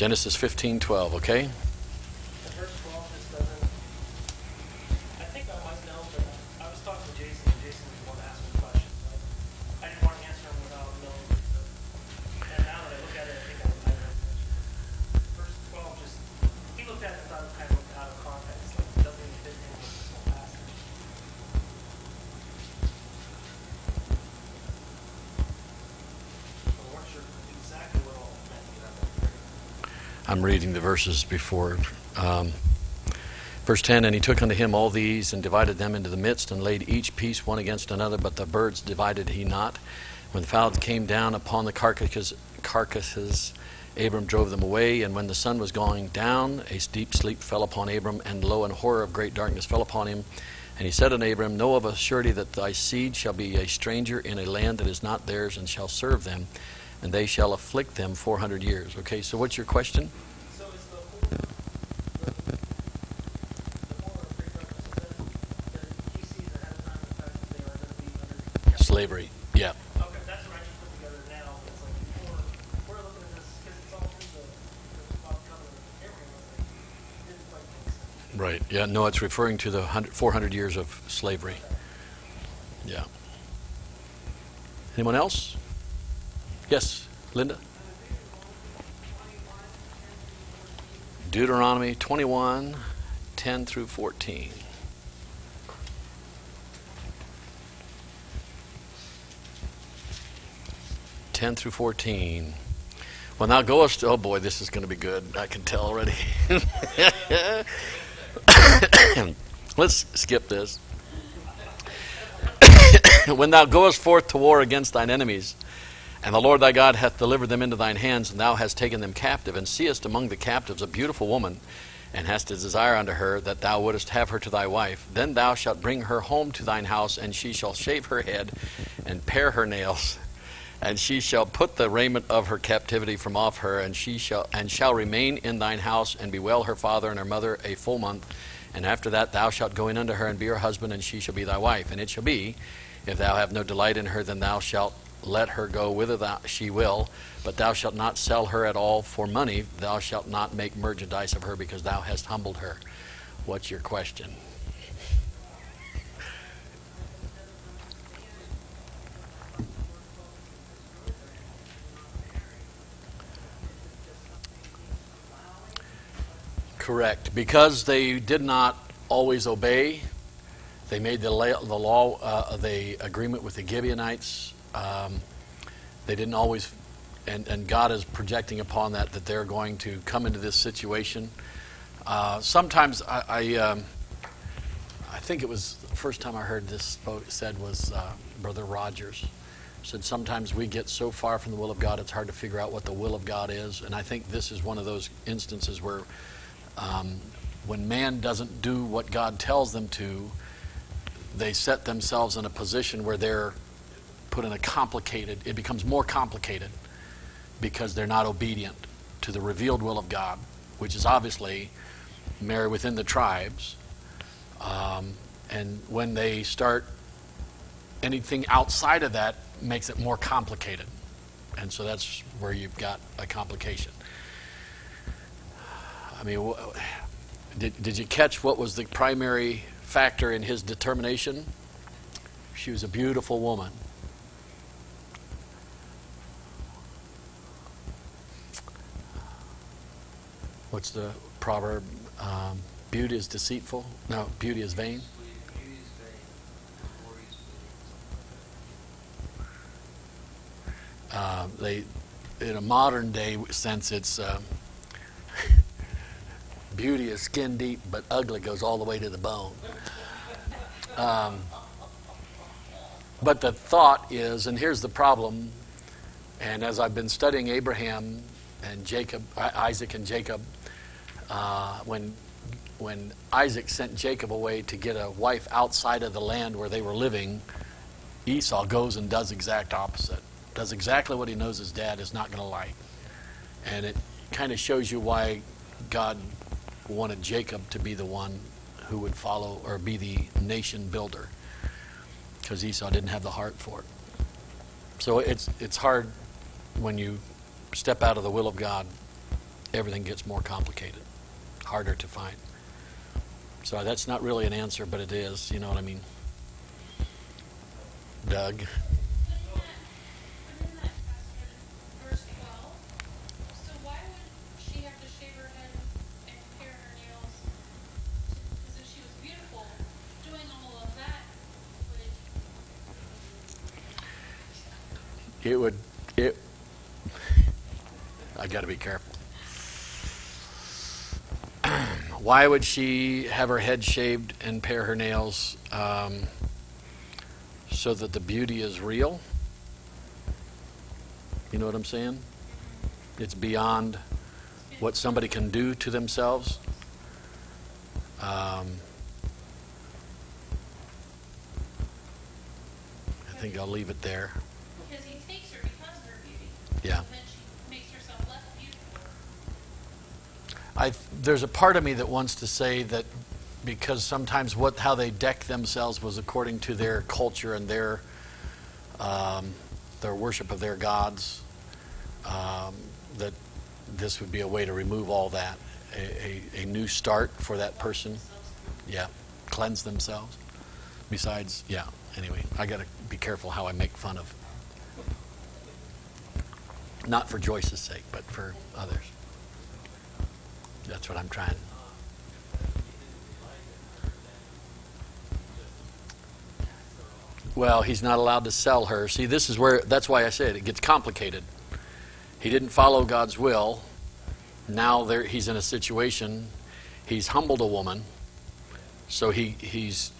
Genesis 15:12, okay? The verse 12 just doesn't. I think I might know, but I was talking to Jason, and Jason was the one to ask me questions. I didn't want to answer them without knowing. And now that I look at it, I think I know. Verse 12 just, he looked at it and thought it kind of looked out of context, like it doesn't even fit in with this whole passage. So I wasn't sure exactly what all meant to get out there. I'm reading the verses before. Verse 10, and he took unto him all these and divided them into the midst and laid each piece one against another, but the birds divided he not. When the fowls came down upon the carcasses, Abram drove them away, and when the sun was going down, a deep sleep fell upon Abram, and lo, an horror of great darkness fell upon him. And he said unto Abram, know of a surety that thy seed shall be a stranger in a land that is not theirs, and shall serve them, and they shall afflict them 400 years. Okay, so what's your question? So is the horror of great darkness, that he sees ahead of time the fact that they are going to be under Slavery, yeah. Okay, that's what I just put together now. It's like before we're looking at this, because it's all through the Bob covenant with Abraham, it's like it didn't quite make sense. Right, yeah, no, it's referring to the 400 years of slavery. Yeah. Anyone else? Yes, Linda? Deuteronomy 21, 10 through 14. Through 14. When thou goest, oh boy, this is going to be good. I can tell already. Let's skip this. When thou goest forth to war against thine enemies, and the Lord thy God hath delivered them into thine hands, and thou hast taken them captive, and seest among the captives a beautiful woman, and hast a desire unto her, that thou wouldest have her to thy wife, then thou shalt bring her home to thine house, and she shall shave her head, and pare her nails, and she shall put the raiment of her captivity from off her, and she shall remain in thine house, and bewail her father and her mother a full month. And after that thou shalt go in unto her, and be her husband, and she shall be thy wife. And it shall be, if thou have no delight in her, then thou shalt let her go whither she will, but thou shalt not sell her at all for money. Thou shalt not make merchandise of her, because thou hast humbled her. What's your question? Correct. Because they did not always obey, they made the agreement with the Gibeonites. They didn't always, and God is projecting upon that they're going to come into this situation. Sometimes I think it was the first time I heard this said was Brother Rogers. Said sometimes we get so far from the will of God, it's hard to figure out what the will of God is. And I think this is one of those instances where when man doesn't do what God tells them to, they set themselves in a position where they're put in it becomes more complicated because they're not obedient to the revealed will of God, which is obviously marry within the tribes. And when they start anything outside of that, makes it more complicated. And so that's where you've got a complication. I mean, did you catch what was the primary factor in his determination? She was a beautiful woman. What's the proverb? Beauty is deceitful. No, beauty is vain. In a modern day sense, it's beauty is skin deep, but ugly goes all the way to the bone. But the thought is, and here's the problem, and as I've been studying Abraham and Jacob, Isaac and Jacob, when Isaac sent Jacob away to get a wife outside of the land where they were living, Esau goes and does exact opposite. Does exactly what he knows his dad is not going to like. And it kind of shows you why God wanted Jacob to be the one who would follow or be the nation builder, because Esau didn't have the heart for it. So it's hard when you step out of the will of God everything gets more complicated, harder to find. So that's not really an answer, but it is. You know what I mean? Doug? Putting that Pastor, verse 12. So why would she have to shave her head and pare her nails? Because if she was beautiful, doing all of that would. It would. It. I got to be careful. Why would she have her head shaved and pare her nails? So that the beauty is real. You know what I'm saying? It's beyond what somebody can do to themselves. I think I'll leave it there. Because he takes her because of her beauty. Yeah. And then she makes herself less beautiful. There's a part of me that wants to say that because sometimes how they deck themselves was according to their culture and their worship of their gods, that this would be a way to remove all that, a new start for that person. Yeah, cleanse themselves. Besides, yeah. Anyway, I got to be careful how I make fun of. Not for Joyce's sake, but for others. That's what I'm trying. Well, he's not allowed to sell her. See, that's why I said it gets complicated. He didn't follow God's will. Now he's in a situation. He's humbled a woman. So she's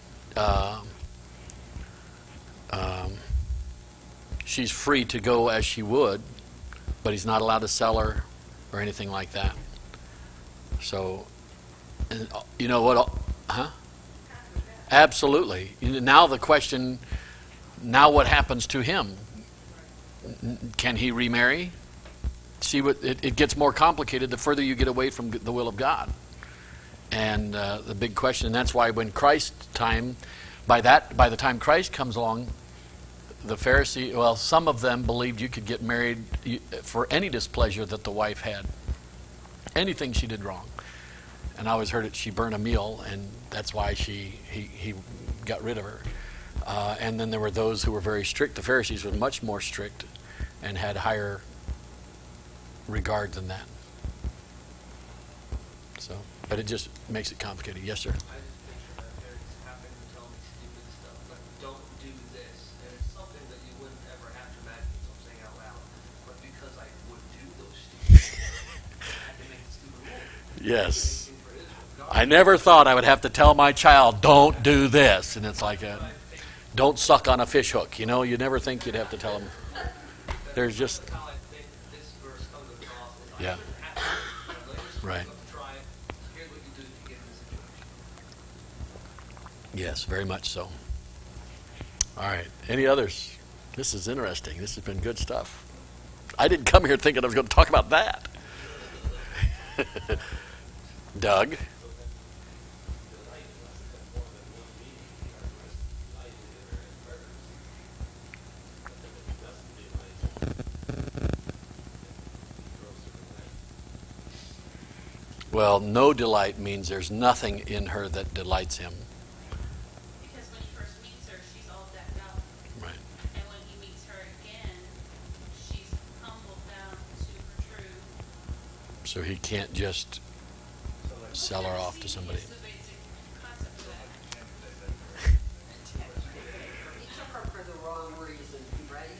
free to go as she would, but he's not allowed to sell her or anything like that. So, you know what? Huh? Absolutely. Now the question, now what happens to him? Can he remarry? See, it gets more complicated the further you get away from the will of God. And the big question, and that's why when Christ's time, by the time Christ comes along, the Pharisee, some of them believed you could get married for any displeasure that the wife had. Anything she did wrong. And I always heard it, she burned a meal, and that's why he got rid of her. And then there were those who were very strict. The Pharisees were much more strict and had higher regard than that. So, but it just makes it complicated. Yes, sir? I just picture my parents having to tell me stupid stuff, like don't do this. And it's something that you wouldn't ever have to imagine, so I'm saying out loud. But because I would do those stupid things, I had to make the stupid rules. Yes. I never thought I would have to tell my child, don't do this. And it's like, don't suck on a fish hook. You know, you never think you'd have to tell them. There's just... That's how I think this verse comes across. Yeah. Right. Here's what you do to get in this situation. Yes, very much so. All right. Any others? This is interesting. This has been good stuff. I didn't come here thinking I was going to talk about that. Doug? Well, no delight means there's nothing in her that delights him. Because when he first meets her, she's all decked out. Right. And when he meets her again, she's humbled down to her true. So he can't just sell her off to somebody. It's the basic concept of that. He took her for the wrong reason, right?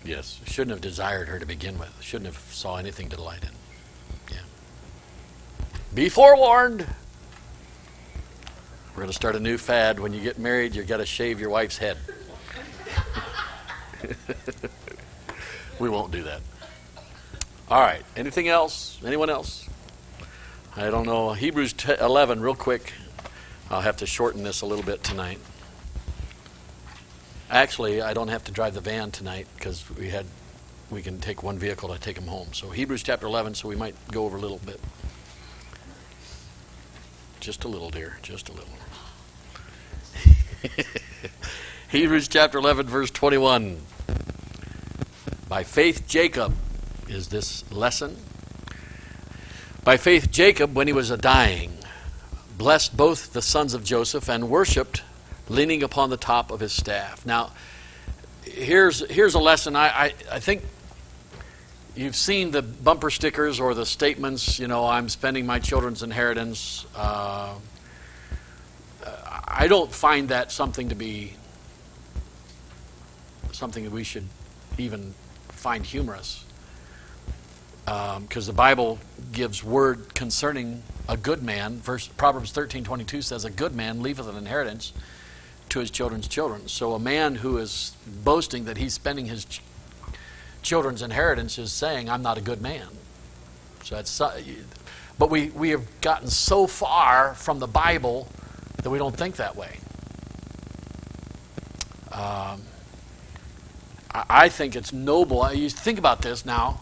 Yes, shouldn't have desired her to begin with. Shouldn't have saw anything to delight in. Yeah. Be forewarned. We're going to start a new fad. When you get married, you've got to shave your wife's head. We won't do that. All right. Anything else? Anyone else? I don't know. Hebrews 11, real quick. I'll have to shorten this a little bit tonight. Actually, I don't have to drive the van tonight because we can take one vehicle to take them home. So Hebrews chapter 11, so we might go over a little bit. Just a little, dear. Just a little. Hebrews chapter 11, verse 21. By faith, Jacob, is this lesson. By faith, Jacob, when he was a-dying, blessed both the sons of Joseph and worshipped, leaning upon the top of his staff. Now, here's a lesson. I think you've seen the bumper stickers or the statements, I'm spending my children's inheritance. I don't find that something to be something that we should even find humorous. Because the Bible gives word concerning a good man. Proverbs 13:22 says, a good man leaveth an inheritance to his children's children. So a man who is boasting that he's spending his children's inheritance is saying, I'm not a good man. So that's, but we have gotten so far from the Bible that we don't think that way. I think it's noble. You think about this now.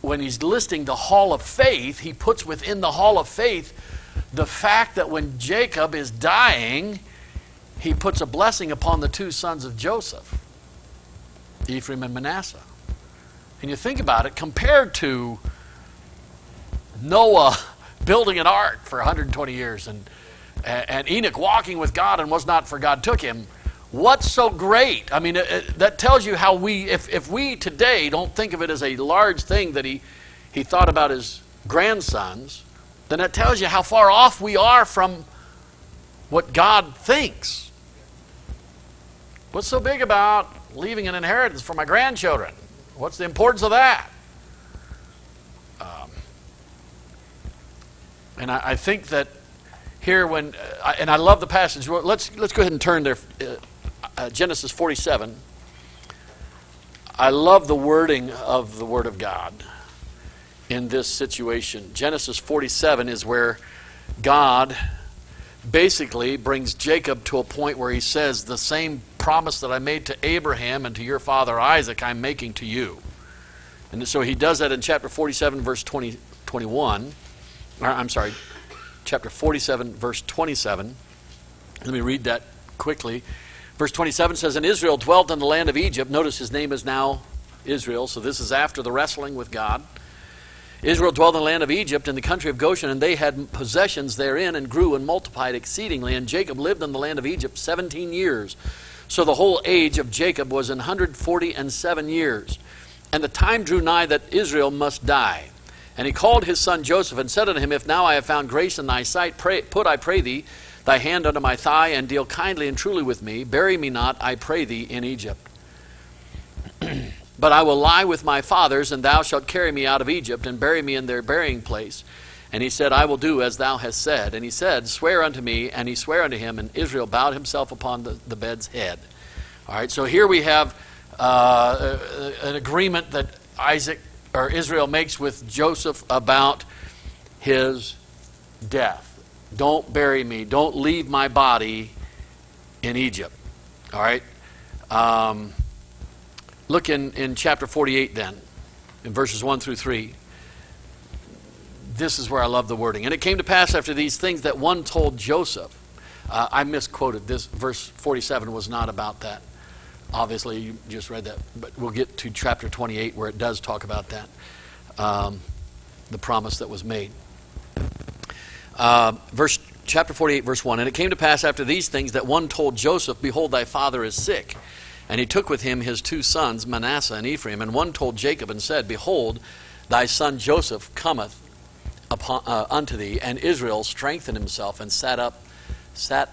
When he's listing the hall of faith, he puts within the hall of faith the fact that when Jacob is dying, he puts a blessing upon the two sons of Joseph, Ephraim and Manasseh. And you think about it, compared to Noah building an ark for 120 years and Enoch walking with God and was not, for God took him. What's so great? I mean, that tells you how if we today don't think of it as a large thing that he thought about his grandsons, then that tells you how far off we are from what God thinks. What's so big about leaving an inheritance for my grandchildren? What's the importance of that? And I think that here and I love the passage. Let's go ahead and turn there. Genesis 47. I love the wording of the Word of God in this situation. Genesis 47 is where God basically brings Jacob to a point where he says, the same promise that I made to Abraham and to your father Isaac, I'm making to you. And so he does that in chapter 47, verse 21. Chapter 47, verse 27. Let me read that quickly. Verse 27 says, and Israel dwelt in the land of Egypt. Notice his name is now Israel, so this is after the wrestling with God. Israel dwelt in the land of Egypt, in the country of Goshen, and they had possessions therein, and grew and multiplied exceedingly. And Jacob lived in the land of Egypt 17 years. So the whole age of Jacob was 147 years. And the time drew nigh that Israel must die. And he called his son Joseph, and said unto him, if now I have found grace in thy sight, put, I pray thee, thy hand unto my thigh, and deal kindly and truly with me. Bury me not, I pray thee, in Egypt. But I will lie with my fathers, and thou shalt carry me out of Egypt, and bury me in their burying place. And he said, I will do as thou hast said. And he said, swear unto me. And he sware unto him, and Israel bowed himself upon the bed's head. All right, so here we have an agreement that Israel makes with Joseph about his death. Don't bury me. Don't leave my body in Egypt. All right? Look in chapter 48 then, in verses 1 through 3. This is where I love the wording. And it came to pass after these things that one told Joseph. I misquoted this. Verse 47 was not about that. Obviously, you just read that. But we'll get to chapter 28 where it does talk about that. The promise that was made. Chapter 48, verse 1. And it came to pass after these things that one told Joseph, behold, thy father is sick. And he took with him his two sons, Manasseh and Ephraim. And one told Jacob and said, behold, thy son Joseph cometh unto thee. And Israel strengthened himself and sat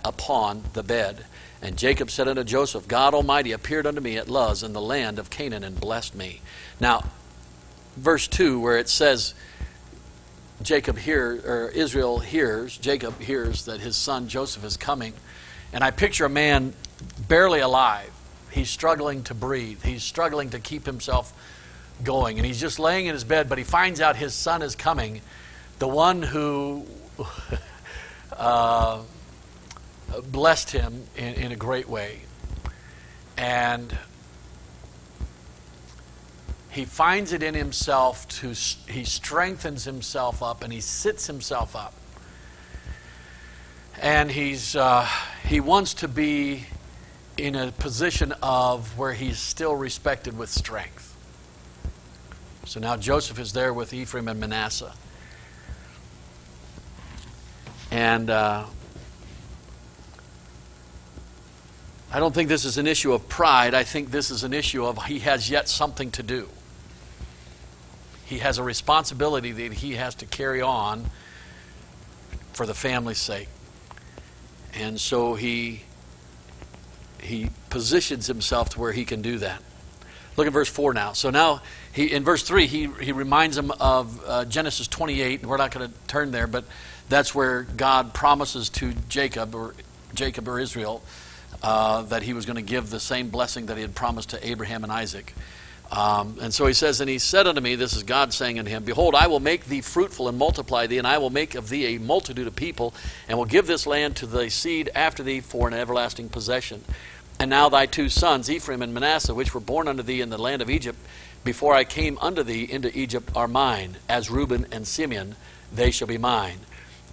upon the bed. And Jacob said unto Joseph, God Almighty appeared unto me at Luz in the land of Canaan and blessed me. Now, verse 2, where it says, Jacob hears that his son Joseph is coming. And I picture a man barely alive. He's struggling to breathe. He's struggling to keep himself going. And he's just laying in his bed, but he finds out his son is coming. The one who blessed him in a great way. And he finds it in himself he strengthens himself up and he sits himself up. And he wants to be in a position of where he's still respected with strength. So now Joseph is there with Ephraim and Manasseh. And I don't think this is an issue of pride. I think this is an issue of he has yet something to do. He has a responsibility that he has to carry on for the family's sake. And so he positions himself to where he can do that. Look at verse 4 now. So now, in verse 3, he reminds him of Genesis 28. We're not going to turn there, but that's where God promises to Jacob or Israel that he was going to give the same blessing that he had promised to Abraham and Isaac. And so he says, and he said unto me, this is God saying unto him, behold, I will make thee fruitful and multiply thee, and I will make of thee a multitude of people, and will give this land to thy seed after thee for an everlasting possession. And now thy two sons, Ephraim and Manasseh, which were born unto thee in the land of Egypt, before I came unto thee into Egypt, are mine, as Reuben and Simeon, they shall be mine.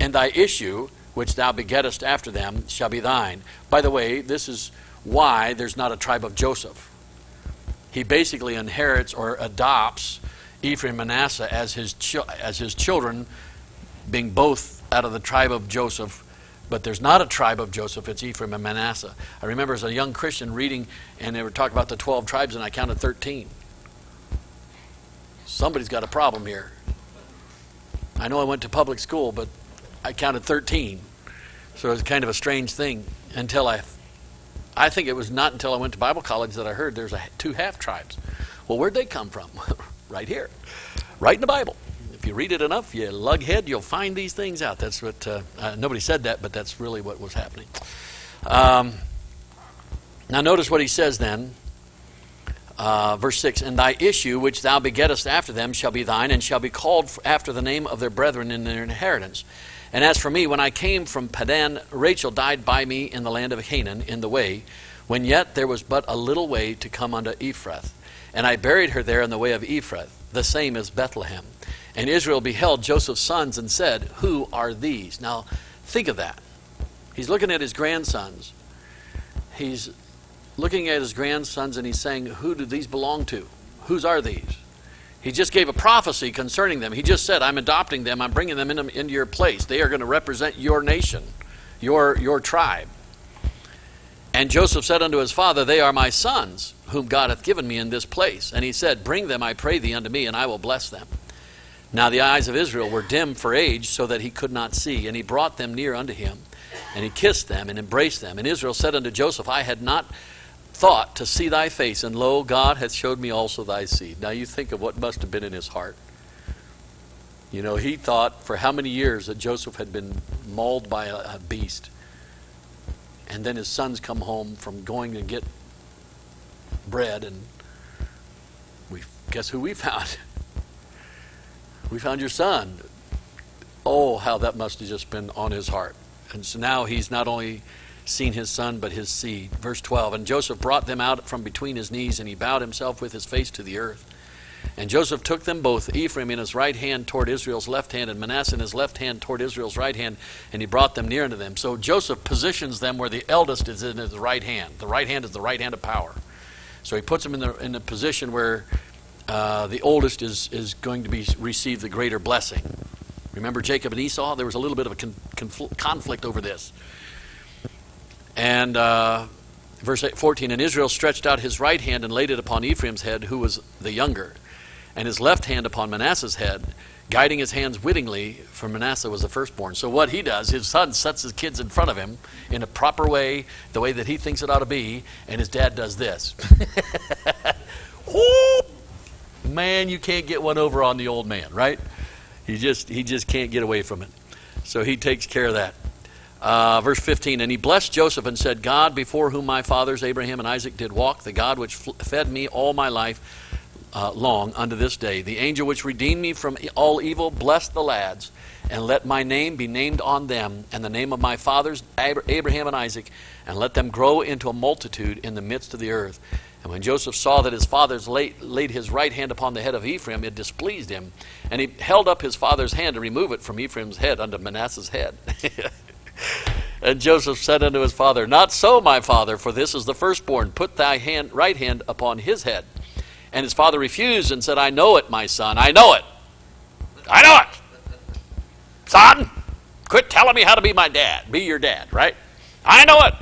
And thy issue, which thou begettest after them, shall be thine. By the way, this is why there's not a tribe of Joseph. He basically inherits or adopts Ephraim and Manasseh as his children, being both out of the tribe of Joseph. But there's not a tribe of Joseph, it's Ephraim and Manasseh. I remember as a young Christian reading, and they were talking about the 12 tribes, and I counted 13. Somebody's got a problem here. I know I went to public school, but I counted 13. So it was kind of a strange thing until I think it was not until I went to Bible college that I heard there's two half tribes. Well, where'd they come from? Right here. Right in the Bible. If you read it enough, you lughead, you'll find these things out. That's what, nobody said that, but that's really what was happening. Now notice what he says then. Verse 6, and thy issue, which thou begettest after them, shall be thine, and shall be called after the name of their brethren in their inheritance. And as for me, when I came from Padan, Rachel died by me in the land of Canaan in the way, when yet there was but a little way to come unto Ephrath. And I buried her there in the way of Ephrath, the same as Bethlehem. And Israel beheld Joseph's sons and said, who are these? Now, think of that. He's looking at his grandsons. He's looking at his grandsons and he's saying, who do these belong to? Whose are these? He just gave a prophecy concerning them. He just said, I'm adopting them. I'm bringing them into your place. They are going to represent your nation, your tribe. And Joseph said unto his father, they are my sons, whom God hath given me in this place. And he said, bring them, I pray thee, unto me, and I will bless them. Now the eyes of Israel were dim for age, so that he could not see. And he brought them near unto him, and he kissed them and embraced them. And Israel said unto Joseph, I had not thought to see thy face, and lo, God hath showed me also thy seed. Now you think of what must have been in his heart. You know, he thought for how many years that Joseph had been mauled by a beast. And then his sons come home from going to get bread, and guess who we found? We found your son. Oh, how that must have just been on his heart. And so now he's not only seen his son, but his seed. Verse 12, and Joseph brought them out from between his knees, and he bowed himself with his face to the earth. And Joseph took them both, Ephraim in his right hand toward Israel's left hand, and Manasseh in his left hand toward Israel's right hand, and he brought them near unto them. So Joseph positions them where the eldest is in his right hand. The right hand is the right hand of power. So he puts them in the position where the oldest is going to receive the greater blessing. Remember Jacob and Esau? There was a little bit of a conflict over this. And verse 14, and Israel stretched out his right hand and laid it upon Ephraim's head, who was the younger, and his left hand upon Manasseh's head, guiding his hands wittingly, for Manasseh was the firstborn. So what he does, his son sets his kids in front of him in a proper way, the way that he thinks it ought to be, and his dad does this. Man, you can't get one over on the old man, right? He just can't get away from it. So he takes care of that. Verse 15, and he blessed Joseph and said, God, before whom my fathers Abraham and Isaac did walk, the God which fed me all my life long unto this day, the angel which redeemed me from all evil, bless the lads, and let my name be named on them, and the name of my fathers Abraham and Isaac, and let them grow into a multitude in the midst of the earth. And when Joseph saw that his fathers laid his right hand upon the head of Ephraim, it displeased him, and he held up his father's hand to remove it from Ephraim's head unto Manasseh's head. And Joseph said unto his father, not so, my father, for this is the firstborn. Put thy right hand upon his head. And his father refused and said, I know it, my son. I know it. I know it. Son, quit telling me how to be my dad. Be your dad, right? I know it.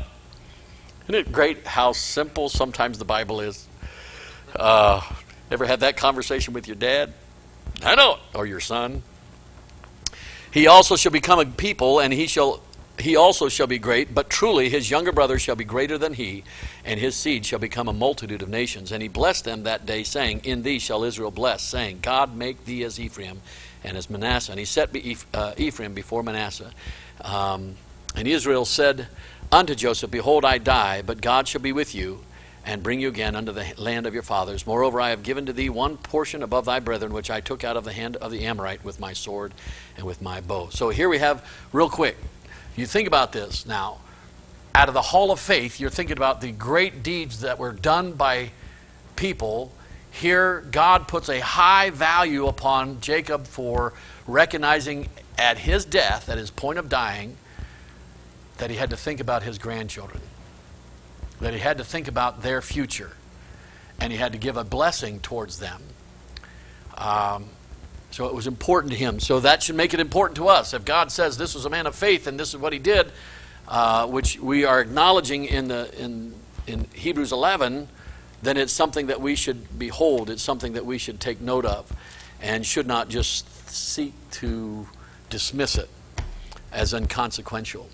Isn't it great how simple sometimes the Bible is? Ever had that conversation with your dad? I know it. Or your son? He also shall become a people, and he also shall be great, but truly his younger brother shall be greater than he, and his seed shall become a multitude of nations. And he blessed them that day, saying, In thee shall Israel bless, saying, God make thee as Ephraim and as Manasseh. And he set Ephraim before Manasseh. And Israel said unto Joseph, Behold, I die, but God shall be with you, and bring you again unto the land of your fathers. Moreover, I have given to thee one portion above thy brethren, which I took out of the hand of the Amorite with my sword and with my bow. So here we have, real quick, you think about this now. Out of the hall of faith, you're thinking about the great deeds that were done by people. Here, God puts a high value upon Jacob for recognizing at his death, at his point of dying, that he had to think about his grandchildren, that he had to think about their future, and he had to give a blessing towards them. So it was important to him. So that should make it important to us. If God says this was a man of faith and this is what he did, which we are acknowledging in Hebrews 11, then it's something that we should behold. It's something that we should take note of and should not just seek to dismiss it as inconsequential.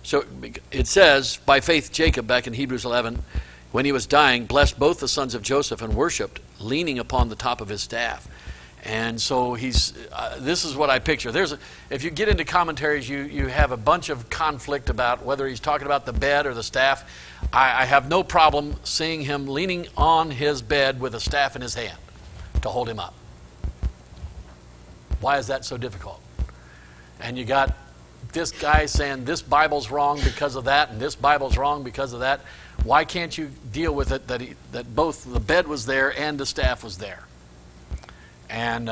So it says, by faith Jacob, back in Hebrews 11, when he was dying, blessed both the sons of Joseph and worshipped, leaning upon the top of his staff. And so he's. This is what I picture. If you get into commentaries, you have a bunch of conflict about whether he's talking about the bed or the staff. I have no problem seeing him leaning on his bed with a staff in his hand to hold him up. Why is that so difficult? And you got this guy saying this Bible's wrong because of that, and this Bible's wrong because of that. Why can't you deal with it that both the bed was there and the staff was there? And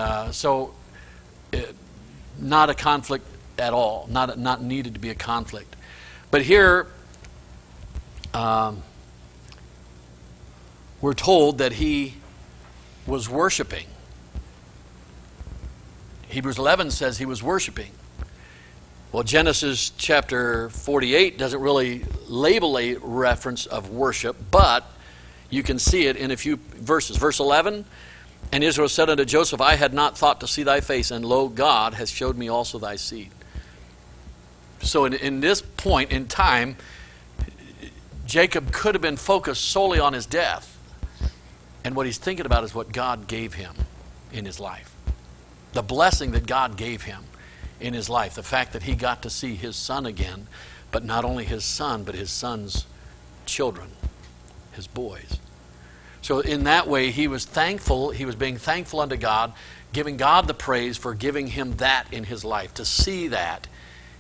not a conflict at all. Not needed to be a conflict. But here, we're told that he was worshiping. Hebrews 11 says he was worshiping. Well, Genesis chapter 48 doesn't really label a reference of worship, but you can see it in a few verses. Verse 11, and Israel said unto Joseph, I had not thought to see thy face, and lo, God has showed me also thy seed. So in this point in time, Jacob could have been focused solely on his death. And what he's thinking about is what God gave him in his life. The blessing that God gave him in his life. The fact that he got to see his son again, but not only his son, but his son's children, his boys. So in that way, he was thankful. He was being thankful unto God, giving God the praise for giving him that in his life, to see that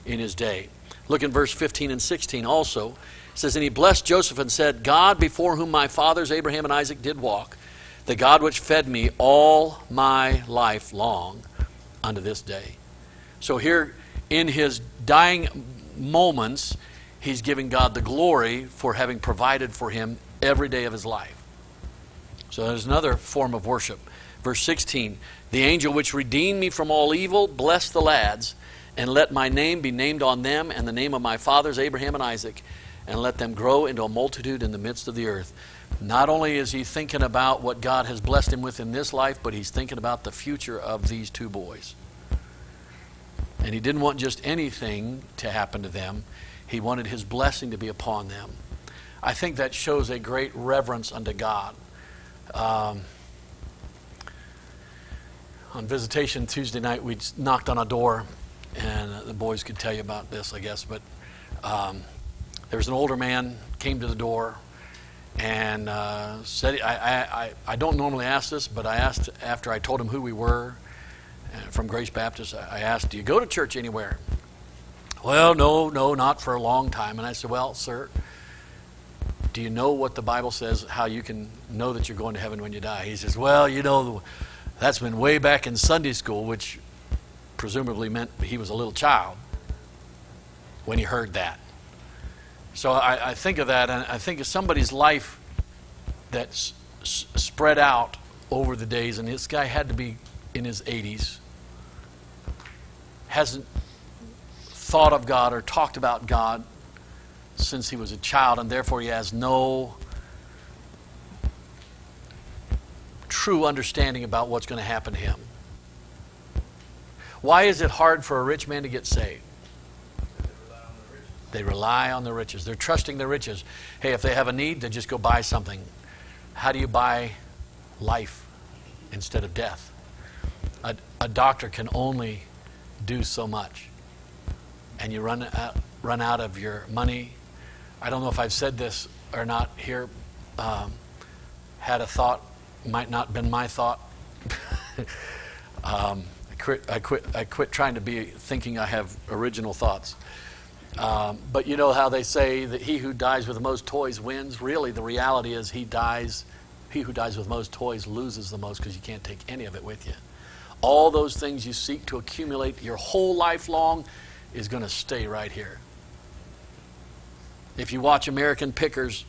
in his day. Look in verse 15 and 16 also. It says, and he blessed Joseph and said, God before whom my fathers Abraham and Isaac did walk, the God which fed me all my life long unto this day. So here in his dying moments, he's giving God the glory for having provided for him every day of his life. So there's another form of worship. Verse 16, the angel which redeemed me from all evil, bless the lads, and let my name be named on them, and the name of my fathers Abraham and Isaac, and let them grow into a multitude in the midst of the earth. Not only is he thinking about what God has blessed him with in this life, but he's thinking about the future of these two boys. And he didn't want just anything to happen to them. He wanted his blessing to be upon them. I think that shows a great reverence unto God. On visitation Tuesday night, we knocked on a door, and the boys could tell you about this, I guess, but there was an older man came to the door and said, I don't normally ask this, but I asked after I told him who we were from Grace Baptist. I asked, do you go to church anywhere? Well, no, not for a long time. And I said, well, sir, do you know what the Bible says, how you can know that you're going to heaven when you die? He says, well, that's been way back in Sunday school, which presumably meant he was a little child when he heard that. So I think of that, and I think of somebody's life that's spread out over the days, and this guy had to be in his 80s, hasn't thought of God or talked about God since he was a child, and therefore he has no true understanding about what's going to happen to him. Why is it hard for a rich man to get saved? They rely on the riches. They're trusting the riches. Hey, if they have a need, they just go buy something. How do you buy life instead of death? A doctor can only do so much. And you run out of your money. I don't know if I've said this or not here. Had a thought, might not have been my thought. I quit trying to be thinking I have original thoughts. But you know how they say that he who dies with the most toys wins? Really, the reality is he who dies with most toys loses the most, because you can't take any of it with you. All those things you seek to accumulate your whole life long is going to stay right here. If you watch American Pickers,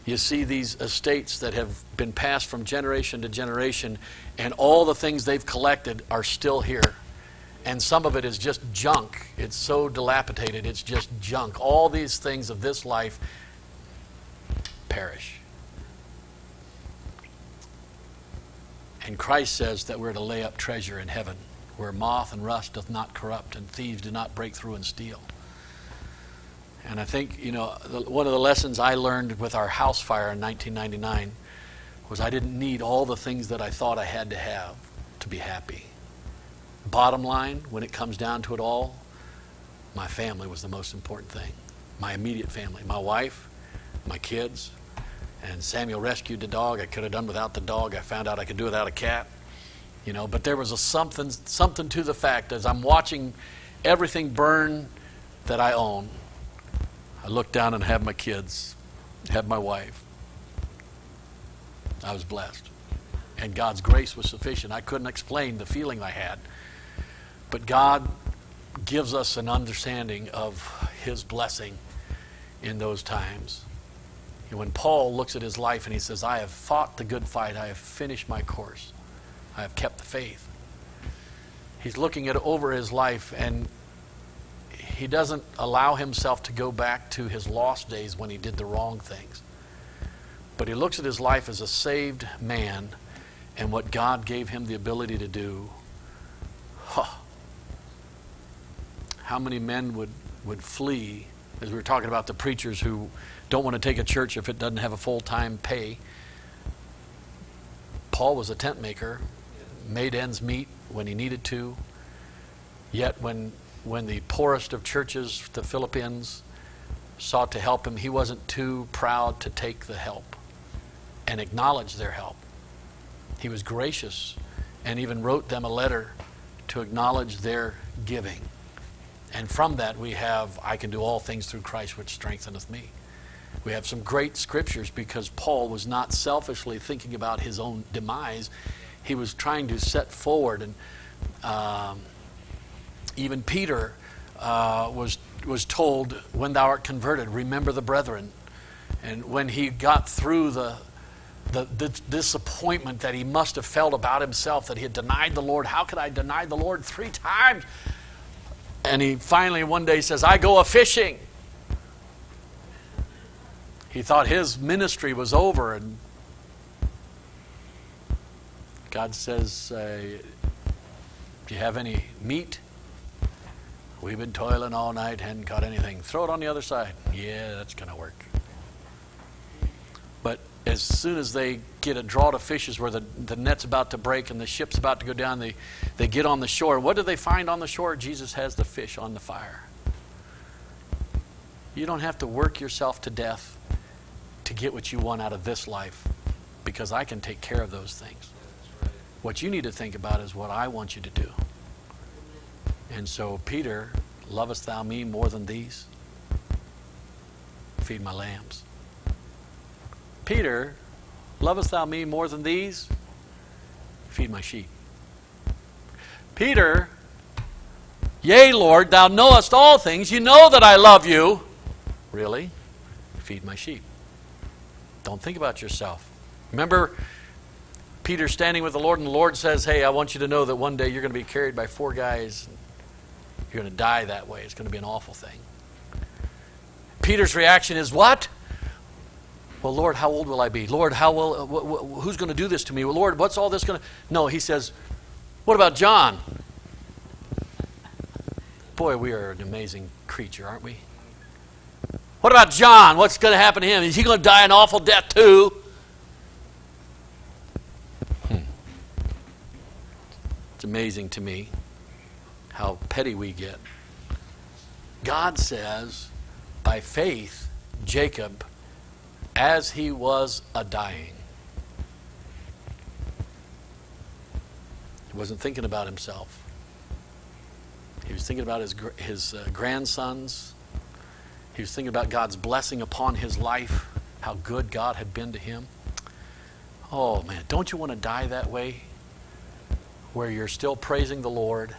you see these estates that have been passed from generation to generation, and all the things they've collected are still here. And some of it is just junk. It's so dilapidated, it's just junk. All these things of this life perish. And Christ says that we're to lay up treasure in heaven, where moth and rust doth not corrupt, and thieves do not break through and steal. And I think, one of the lessons I learned with our house fire in 1999 was I didn't need all the things that I thought I had to have to be happy. Bottom line, when it comes down to it all, my family was the most important thing. My immediate family, my wife, my kids. And Samuel rescued the dog. I could have done without the dog. I found out I could do without a cat. But there was something to the fact, as I'm watching everything burn that I own, I look down and have my kids, have my wife. I was blessed. And God's grace was sufficient. I couldn't explain the feeling I had. But God gives us an understanding of his blessing in those times. When Paul looks at his life and he says, I have fought the good fight, I have finished my course, I have kept the faith. He's looking over his life, and he doesn't allow himself to go back to his lost days when he did the wrong things. But he looks at his life as a saved man and what God gave him the ability to do. How many men would flee, as we were talking about the preachers who don't want to take a church if it doesn't have a full-time pay. Paul was a tent maker, made ends meet when he needed to. Yet when the poorest of churches, the Philippines, sought to help him, he wasn't too proud to take the help and acknowledge their help. He was gracious and even wrote them a letter to acknowledge their giving. And from that we have, I can do all things through Christ which strengtheneth me. We have some great scriptures because Paul was not selfishly thinking about his own demise. He was trying to set forward, and even Peter was told, when thou art converted, remember the brethren. And when he got through the disappointment that he must have felt about himself, that he had denied the Lord. How could I deny the Lord 3 times? And he finally one day says, I go a-fishing. He thought his ministry was over, and God says, do you have any meat? We've been toiling all night, hadn't caught anything. Throw it on the other side. Yeah, that's going to work. But as soon as they get a draught of fishes where the net's about to break and the ship's about to go down, they get on the shore. What do they find on the shore? Jesus has the fish on the fire. You don't have to work yourself to death to get what you want out of this life, because I can take care of those things. What you need to think about is what I want you to do. And so, Peter, lovest thou me more than these? Feed my lambs. Peter, lovest thou me more than these? Feed my sheep. Peter, yea, Lord, thou knowest all things. You know that I love you. Really? Feed my sheep. Don't think about yourself. Remember Peter standing with the Lord, and the Lord says, hey, I want you to know that one day you're going to be carried by 4 guys. You're going to die that way. It's going to be an awful thing. Peter's reaction is, what? Well, Lord, how old will I be? Lord, who's going to do this to me? Well, Lord, what's all this going to... No, he says, what about John? Boy, we are an amazing creature, aren't we? What about John? What's going to happen to him? Is he going to die an awful death too? It's amazing to me how petty we get. God says, by faith, Jacob, as he was a-dying. He wasn't thinking about himself. He was thinking about his grandsons. He was thinking about God's blessing upon his life, how good God had been to him. Oh, man, don't you want to die that way? Where you're still praising the Lord,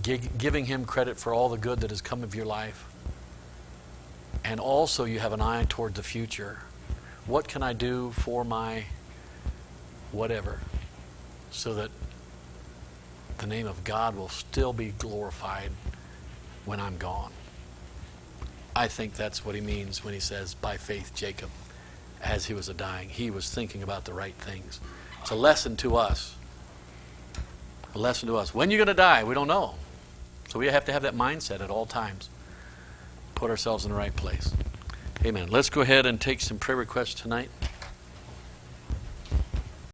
giving him credit for all the good that has come of your life. And also you have an eye toward the future. What can I do for my whatever so that the name of God will still be glorified when I'm gone? I think that's what he means when he says, by faith Jacob, as he was a-dying. He was thinking about the right things. It's a lesson to us. A lesson to us. When you're going to die, we don't know. So we have to have that mindset at all times. Put ourselves in the right place. Amen. Let's go ahead and take some prayer requests tonight.